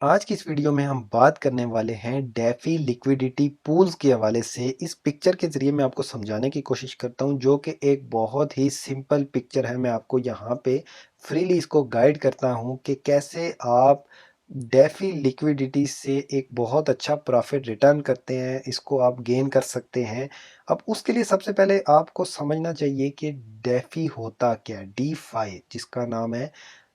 आज की इस वीडियो में हम बात करने वाले हैं डेफी लिक्विडिटी पूल्स के हवाले से। इस पिक्चर के ज़रिए मैं आपको समझाने की कोशिश करता हूं, जो कि एक बहुत ही सिंपल पिक्चर है। मैं आपको यहां पे फ्रीली इसको गाइड करता हूं कि कैसे आप डेफी लिक्विडिटी से एक बहुत अच्छा प्रॉफिट रिटर्न करते हैं, इसको आप गेन कर सकते हैं। अब उसके लिए सबसे पहले आपको समझना चाहिए कि डेफी होता क्या है। डी फाई जिसका नाम है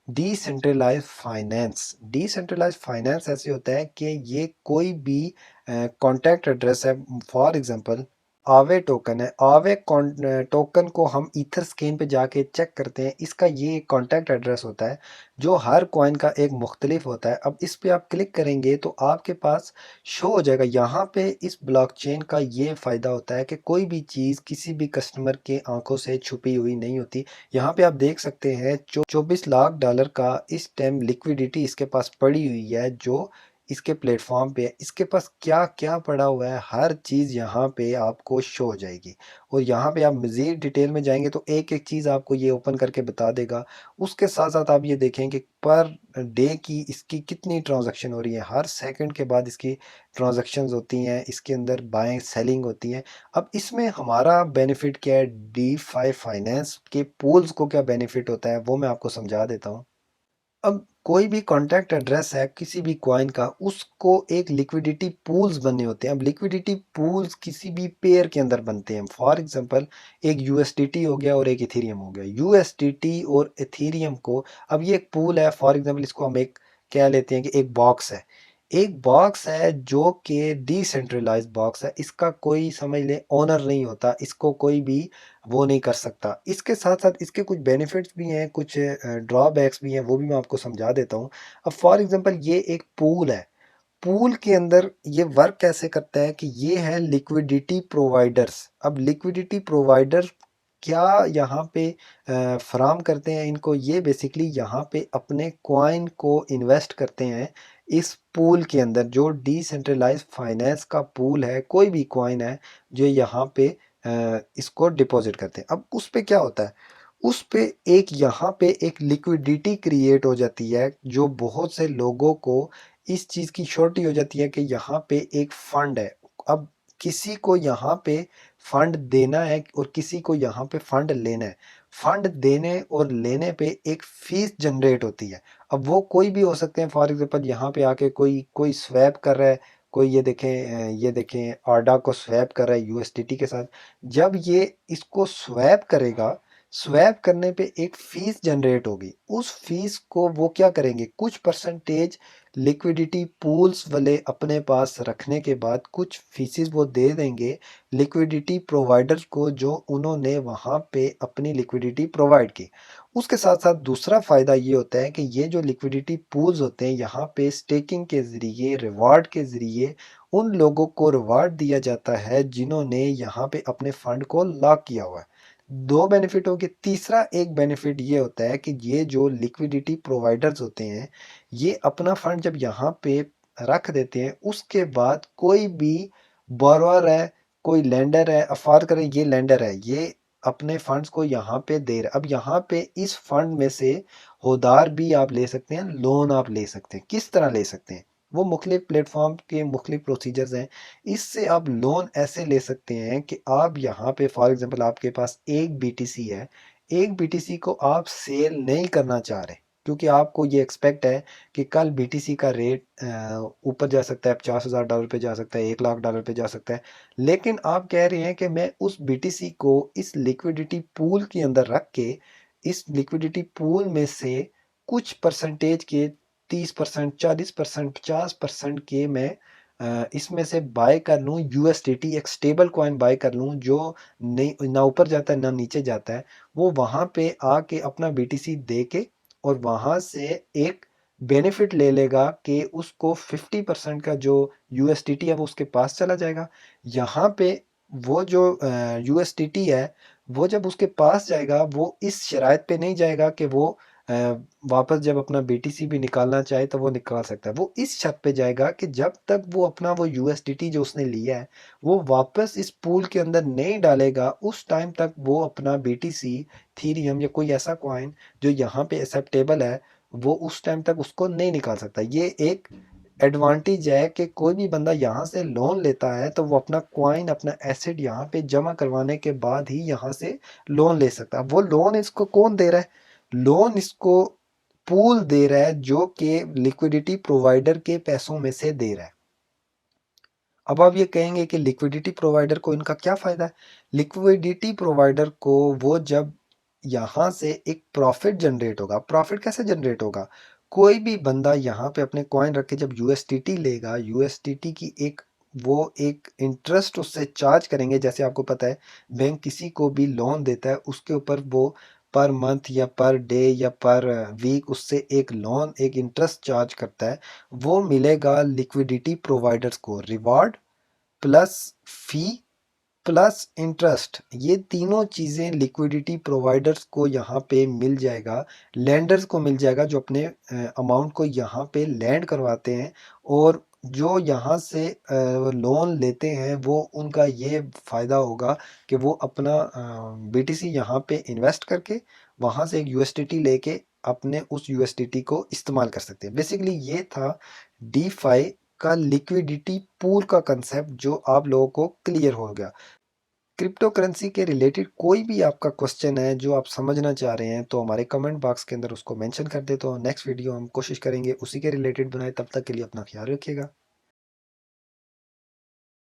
डिसेंट्रलाइज फाइनेंस। डिसेंट्रलाइज फाइनेंस ऐसे होता है कि ये कोई भी कॉन्टैक्ट एड्रेस है। फॉर एग्जांपल आवे टोकन है। आवे टोकन को हम ईथर स्केन पे जाके चेक करते हैं। इसका ये कॉन्टैक्ट एड्रेस होता है जो हर कॉइन का एक मुख्तलिफ होता है। अब इस पे आप क्लिक करेंगे तो आपके पास शो हो जाएगा। यहाँ पे इस ब्लॉकचेन का ये फ़ायदा होता है कि कोई भी चीज़ किसी भी कस्टमर के आंखों से छुपी हुई नहीं होती। यहाँ पे आप देख सकते हैं 24 लाख डॉलर का इस टाइम लिक्विडिटी इसके पास पड़ी हुई है, जो इसके प्लेटफॉर्म पे है। इसके पास क्या क्या पड़ा हुआ है, हर चीज़ यहाँ पे आपको शो हो जाएगी। और यहाँ पे आप मज़ीद डिटेल में जाएंगे तो एक एक चीज़ आपको ये ओपन करके बता देगा। उसके साथ साथ आप ये देखें कि पर डे की इसकी कितनी ट्रांजैक्शन हो रही है, हर सेकंड के बाद इसकी ट्रांजैक्शंस होती हैं, इसके अंदर बाइंग सेलिंग होती है। अब इसमें हमारा बेनिफिट क्या है, डी फाई फाइनेंस के पूल्स को क्या बेनिफिट होता है वो मैं आपको समझा देता हूँ। अब कोई भी कॉन्टैक्ट एड्रेस है किसी भी कॉइन का, उसको एक लिक्विडिटी पूल्स बनने होते हैं। अब लिक्विडिटी पूल्स किसी भी पेयर के अंदर बनते हैं। फॉर एग्जांपल एक यूएसडीटी हो गया और एक इथेरियम हो गया। यूएसडीटी और इथेरियम को, अब ये एक पूल है। फॉर एग्जांपल इसको हम एक कह लेते हैं कि एक बॉक्स है। एक बॉक्स है जो कि डिसेंट्रलाइज्ड बॉक्स है। इसका कोई समझ ले ओनर नहीं होता, इसको कोई भी वो नहीं कर सकता। इसके साथ साथ इसके कुछ बेनिफिट्स भी हैं, कुछ ड्रॉबैक्स भी हैं, वो भी मैं आपको समझा देता हूँ। अब फॉर एग्जांपल ये एक पूल है। पूल के अंदर ये वर्क कैसे करता है कि ये है लिक्विडिटी प्रोवाइडर्स। अब लिक्विडिटी प्रोवाइडर क्या यहाँ पे फराम करते हैं इनको, ये बेसिकली यहाँ पे अपने कॉइन को इन्वेस्ट करते हैं इस पूल के अंदर, जो डिसेंट्रलाइज फाइनेंस का पूल है। कोई भी कॉइन है जो यहाँ पे इसको डिपॉजिट करते हैं। अब उस पे क्या होता है, उस पे एक यहाँ पे एक लिक्विडिटी क्रिएट हो जाती है, जो बहुत से लोगों को इस चीज़ की श्योरिटी हो जाती है कि यहाँ पे एक फंड है। अब किसी को यहाँ पे फंड देना है और किसी को यहाँ पे फंड लेना है। फंड देने और लेने पे एक फीस जनरेट होती है। अब वो कोई भी हो सकते हैं। फॉर एग्जांपल यहाँ पे आके कोई कोई स्वैप कर रहा है, कोई ये देखें आर्डा को स्वैप कर रहा है यूएसडीटी के साथ। जब ये इसको स्वैप करेगा, स्वैप करने पे एक फीस जनरेट होगी। उस फीस को वो क्या करेंगे, कुछ परसेंटेज लिक्विडिटी पूल्स वाले अपने पास रखने के बाद कुछ फीसेस वो दे देंगे लिक्विडिटी प्रोवाइडर्स को, जो उन्होंने वहाँ पे अपनी लिक्विडिटी प्रोवाइड की। उसके साथ साथ दूसरा फ़ायदा ये होता है कि ये जो लिक्विडिटी पूल्स होते हैं, यहाँ पे स्टेकिंग के ज़रिए, रिवार्ड के ज़रिए उन लोगों को रिवार्ड दिया जाता है जिन्होंने यहाँ पे अपने फंड को लॉक किया हुआ है। दो बेनिफिट हो गए। तीसरा एक बेनिफिट ये होता है कि ये जो लिक्विडिटी प्रोवाइडर्स होते हैं, ये अपना फंड जब यहाँ पे रख देते हैं, उसके बाद कोई भी बोरोअर है, कोई लेंडर है, फॉर करें ये लेंडर है, ये अपने फंड्स को यहाँ पे दे रहा है। अब यहाँ पे इस फंड में से उधार भी आप ले सकते हैं, लोन आप ले सकते हैं। किस तरह ले सकते हैं, वो मुख्तलिफ प्लेटफॉर्म के मुख्तलिफ प्रोसीजर्स हैं। इससे आप लोन ऐसे ले सकते हैं कि आप यहाँ पे फॉर एग्जांपल आपके पास एक बीटीसी है, एक बीटीसी को आप सेल नहीं करना चाह रहे, क्योंकि आपको ये एक्सपेक्ट है कि कल बीटीसी का रेट ऊपर जा सकता है, $50,000 पे जा सकता है, $1,00,000 पे जा सकता है। लेकिन आप कह रहे हैं कि मैं उस बीटीसी को इस लिक्विडिटी पूल के अंदर रख के, इस लिक्विडिटी पूल में से कुछ परसेंटेज के 30%, 40%, 50% के मैं इसमें से बाय कर लूँ यूएसडीटी, एक स्टेबल कॉइन बाय कर लूँ जो नहीं ना ऊपर जाता है ना नीचे जाता है। वो वहाँ पे आके अपना बीटीसी दे के और वहाँ से एक बेनिफिट ले लेगा कि उसको 50% का जो यूएसडीटी है वो उसके पास चला जाएगा। यहाँ पे वो जो यूएसडीटी है, वो जब उसके पास जाएगा, वो इस शराइत पे नहीं जाएगा कि वो अ, वापस जब अपना बीटीसी भी निकालना चाहे तो वो निकाल सकता है। वो इस शर्त पे जाएगा कि जब तक वो अपना वो यूएसडीटी जो उसने लिया है वो वापस इस पूल के अंदर नहीं डालेगा, उस टाइम तक वो अपना बीटीसी, थीरियम या कोई ऐसा कॉइन जो यहाँ पे एक्सेप्टेबल है, वो उस टाइम तक उसको नहीं निकाल सकता। ये एक एडवांटेज है कि कोई भी बंदा यहाँ से लोन लेता है तो वो अपना कॉइन, अपना एसेट यहाँ पे जमा करवाने के बाद ही यहाँ से लोन ले सकता है। वो लोन इसको कौन दे रहा है? लोन इसको पूल दे रहा है, जो कि लिक्विडिटी प्रोवाइडर के पैसों में से दे रहा है। अब आप ये कहेंगे कि लिक्विडिटी प्रोवाइडर को इनका क्या फ़ायदा है? लिक्विडिटी प्रोवाइडर को वो जब यहाँ से एक प्रॉफिट जनरेट होगा, प्रॉफिट कैसे जनरेट होगा? कोई भी बंदा यहाँ पे अपने कॉइन रख के जब यूएसटीटी लेगा, यूएसटीटी की एक इंटरेस्ट उससे चार्ज करेंगे। जैसे आपको पता है बैंक किसी को भी लोन देता है, उसके ऊपर वो पर मंथ या पर डे या पर वीक उससे एक इंटरेस्ट चार्ज करता है। वो मिलेगा लिक्विडिटी प्रोवाइडर्स को reward plus fee plus interest. ये तीनों चीज़ें लिक्विडिटी प्रोवाइडर्स को यहाँ पे मिल जाएगा, लैंडर्स को मिल जाएगा, जो अपने अमाउंट को यहाँ पे लैंड करवाते हैं। और जो यहाँ से लोन लेते हैं वो उनका ये फ़ायदा होगा कि वो अपना बीटीसी यहाँ पे इन्वेस्ट करके वहाँ से एक यूएसडीटी लेके अपने उस यूएसडीटी को इस्तेमाल कर सकते हैं। बेसिकली ये था डीफाई का लिक्विडिटी पूल का कंसेप्ट, जो आप लोगों को क्लियर हो गया। क्रिप्टो करेंसी के रिलेटेड कोई भी आपका क्वेश्चन है जो आप समझना चाह रहे हैं, तो हमारे कमेंट बॉक्स के अंदर उसको मेंशन कर दे, तो नेक्स्ट वीडियो हम कोशिश करेंगे उसी के रिलेटेड बनाए। तब तक के लिए अपना ख्याल रखिएगा।